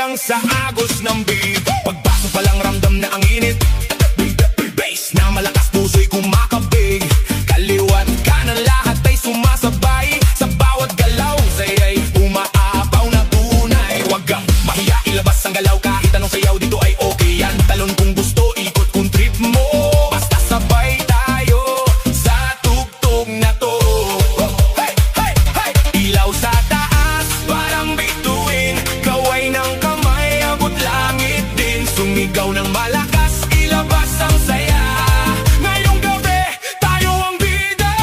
lang sa agos ng beat. Pagpasok pa lang ramdam na ang init. Bass na malakas, puso'y kumakabig. Kaliwat kanan lahat ay sumasabay. Sa bawat galaw, saya'y umaapaw na tunay. Huwag kang mahiya, ilabas ang galaw. Kahit anong sayaw dito ay okay yan. Talon kung gusto, ikot kung trip mo. Basta sabay tayo sa tugtog na to. Hey, hey, hey! Ilaw sa taas, parang bituin. Kaway ng kamay, abot langit din. Sumigaw ng malakas, ilabas ang saya. Ngayong gabi, tayo ang bida.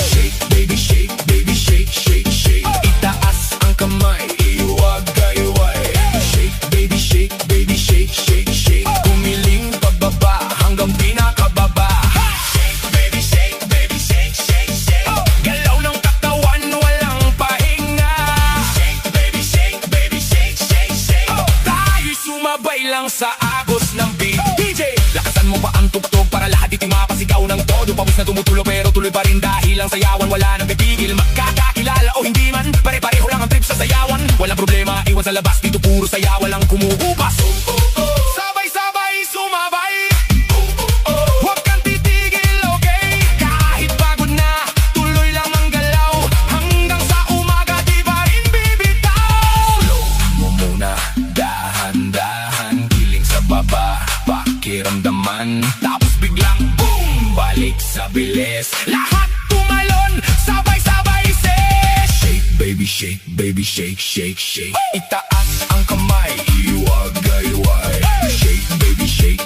Shake, baby, shake, baby, shake, shake, shake. Itaas ang kamay, iwag-gayway. Shake, baby, shake, baby, shake, shake, shake. Kumiling pababa hanggang pinakababa. Shake, baby, shake, baby, shake, shake, shake. Galaw ng katawan, walang pahinga. Shake, baby, shake, baby, shake, shake, shake. Tayo'y sumabay lang sa agos ng beat. DJ, lakasan mo pa ang tugtog para lahat ito'y mapasigaw ng todo. Pawis na tumutulo pero tuloy pa rin dahil ang sayawan wala nang pipigil. Magkakakilala o hindi man, pare-pareho lang ang trip sa sayawan. Walang problema, iwan sa labas, dito puro saya, walang kumuhupas. Sabay-sabay sumabay. Huwag kang titigil, okay? Kahit pagod na, tuloy lang ang galaw. Hanggang sa umaga, di pa rin bibitaw. Slow mo muna, dahan-dahan. Giling sa baba, pakiramdaman. Tapos biglang boom, balik sa bilis. Lahat tumalon, sabay-sabay shake, baby, shake, baby, shake, shake, shake. Itaas ang kamay, iwag-gayway. Shake, baby, shake,